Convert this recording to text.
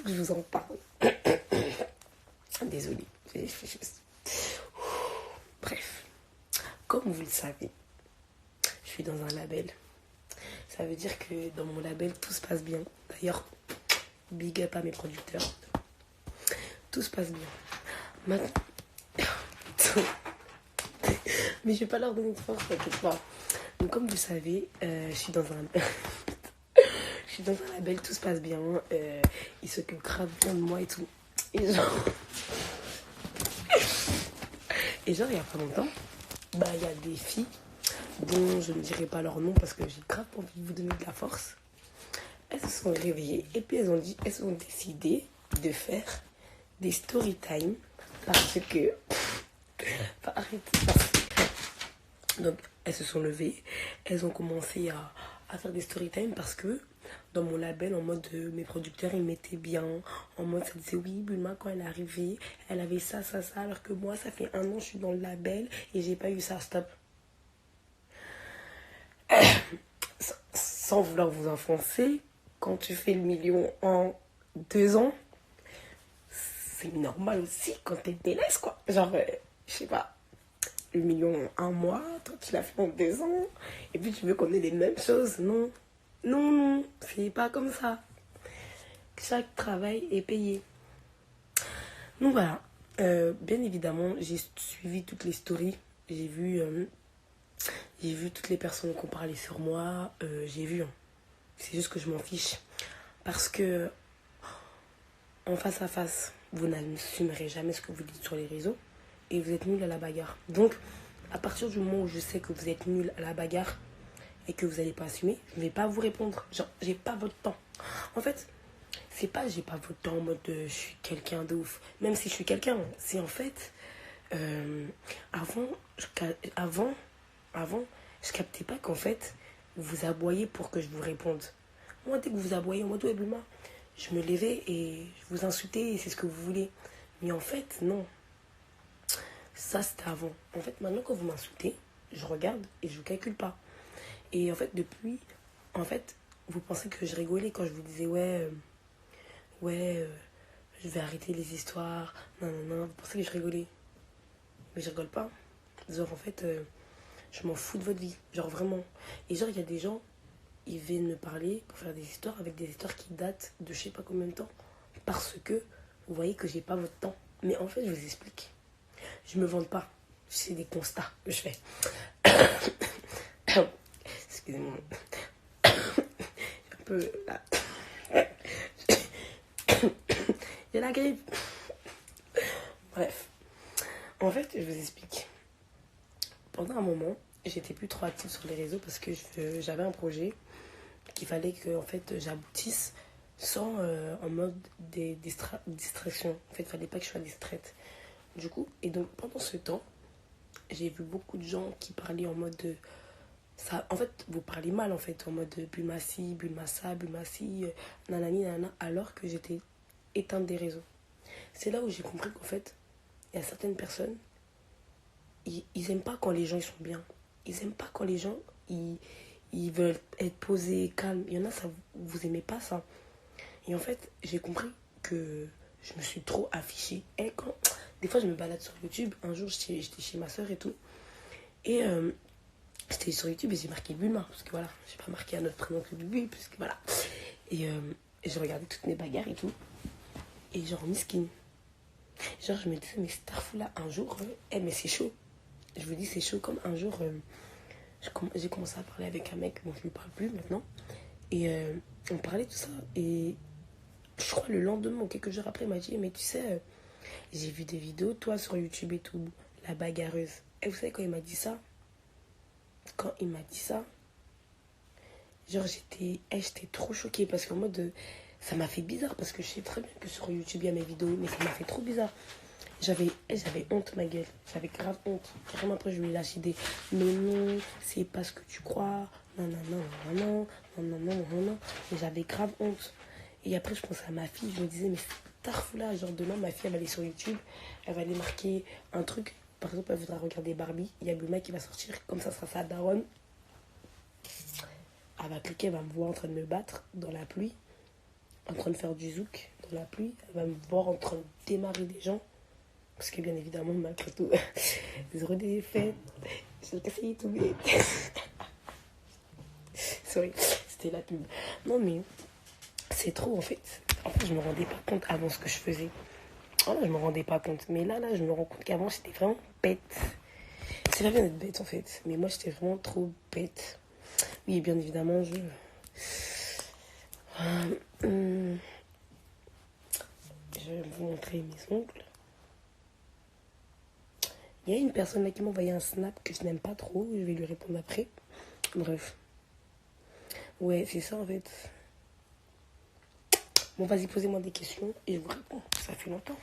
que je vous en parle. Désolée. Bref. Comme vous le savez, je suis dans un label. Ça veut dire que dans mon label, tout se passe bien. D'ailleurs, big up à mes producteurs. Tout se passe bien. Maintenant... Mais je vais pas leur donner de force, t'inquiète pas. Donc comme vous le savez, je suis dans un... je suis dans un label, tout se passe bien. Ils s'occupent grave bien de moi et tout. Et genre, il y a pas longtemps, il y a des filles dont je ne dirai pas leur nom parce que j'ai grave envie de vous donner de la force. Elles se sont réveillées et puis elles ont décidé de faire des story time parce que... Arrêtez. Donc elles se sont levées, elles ont commencé à faire des story time parce que dans mon label, en mode mes producteurs ils mettaient bien, en mode ça disait oui, Bulma quand elle est arrivée, elle avait ça, alors que moi ça fait 1 an je suis dans le label et j'ai pas eu ça, stop. Sans vouloir vous enfoncer, quand tu fais le million en 2 ans, c'est normal aussi quand t'es délaisse quoi. Genre, je sais pas, le million en 1 mois, toi tu l'as fait en 2 ans, et puis tu veux qu'on ait les mêmes choses, non. Non, c'est pas comme ça. Chaque travail est payé. Donc voilà, bien évidemment, j'ai suivi toutes les stories. J'ai vu toutes les personnes qui ont parlé sur moi. J'ai vu. C'est juste que je m'en fiche. Parce que, en face à face, vous n'assumerez jamais ce que vous dites sur les réseaux. Et vous êtes nul à la bagarre. Donc, à partir du moment où je sais que vous êtes nul à la bagarre, et que vous n'allez pas assumer, je ne vais pas vous répondre. Genre, j'ai pas votre temps. En fait, c'est pas j'ai pas votre temps en mode je suis quelqu'un de ouf. Même si je suis quelqu'un, c'est en fait... avant, je captais pas qu'en fait, vous aboyez pour que je vous réponde. Moi, dès que vous aboyez en mode ouais, Bulma, je me levais et je vous insultais et c'est ce que vous voulez. Mais en fait, non. Ça, c'était avant. En fait, maintenant, quand vous m'insultez, je regarde et je vous calcule pas. Et en fait, depuis, vous pensez que je rigolais quand je vous disais, je vais arrêter les histoires, non, vous pensez que je rigolais. Mais je rigole pas. Genre, en fait, je m'en fous de votre vie. Genre, vraiment. Et genre, il y a des gens, ils viennent me parler pour faire des histoires avec des histoires qui datent de je sais pas combien de temps. Parce que vous voyez que j'ai pas votre temps. Mais en fait, je vous explique. Je me vante pas. C'est des constats que je fais. Excusez-moi. Un peu là. J'ai la grippe. Bref. En fait, je vous explique. Pendant un moment, j'étais plus trop active sur les réseaux parce que j'avais un projet qu'il fallait que en fait, j'aboutisse sans en mode distraction. En fait, il fallait pas que je sois distraite. Du coup, et donc pendant ce temps, j'ai vu beaucoup de gens qui parlaient en mode ça. En fait, vous parlez mal en fait, en mode Bulma ci, Bulma ça, Bulma ci, nanani, nanana, alors que j'étais éteinte des réseaux. C'est là où j'ai compris qu'en fait, il y a certaines personnes, ils aiment pas quand les gens ils sont bien. Ils aiment pas quand les gens ils veulent être posés, calmes. Il y en a, ça vous aimez pas ça. Et en fait, j'ai compris que je me suis trop affichée. Et quand des fois je me balade sur YouTube, un jour j'étais chez ma soeur et tout, et j'étais sur YouTube et j'ai marqué Bulma parce que voilà, j'ai pas marqué un autre prénom que Bubu parce que voilà. Et j'ai regardé toutes mes bagarres et tout, et genre miskin. Genre je me disais mais Starfou là un jour, mais c'est chaud. Je vous dis c'est chaud comme un jour. J'ai commencé à parler avec un mec, bon je lui parle plus maintenant, et on parlait de tout ça, et je crois le lendemain ou quelques jours après il m'a dit mais tu sais, j'ai vu des vidéos toi sur YouTube et tout, la bagarreuse. Et vous savez quand il m'a dit ça, genre j'étais trop choquée parce qu'en mode ça m'a fait bizarre parce que je sais très bien que sur YouTube il y a mes vidéos, mais ça m'a fait trop bizarre. J'avais honte, ma gueule. J'avais grave honte. Vraiment, après, je lui ai lâché des mais non, c'est pas ce que tu crois. Non. Mais j'avais grave honte. Et après, je pensais à ma fille. Je me disais, mais tarfoula, genre demain, ma fille, elle va aller sur YouTube. Elle va aller marquer un truc. Par exemple, elle voudra regarder Barbie. Il y a le mec qui va sortir. Comme ça sera sa daronne. Elle va cliquer, elle va me voir en train de me battre dans la pluie. En train de faire du zouk dans la pluie, elle va me voir en train de démarrer des gens. Parce que bien évidemment, malgré tout, zéro défaite, j'ai cassé tout, mais... Sorry, c'était la pub. Non mais, c'est trop en fait. En fait, je me rendais pas compte avant ce que je faisais. Voilà, je me rendais pas compte. Mais là, je me rends compte qu'avant, j'étais vraiment bête. C'est pas bien d'être bête en fait. Mais moi, j'étais vraiment trop bête. Oui, bien évidemment, je vais vous montrer mes ongles. Il y a une personne là qui m'a envoyé un snap que je n'aime pas trop. Je vais lui répondre après. Bref. Ouais, c'est ça en fait. Bon, vas-y, posez-moi des questions et je vous réponds. Ça fait longtemps.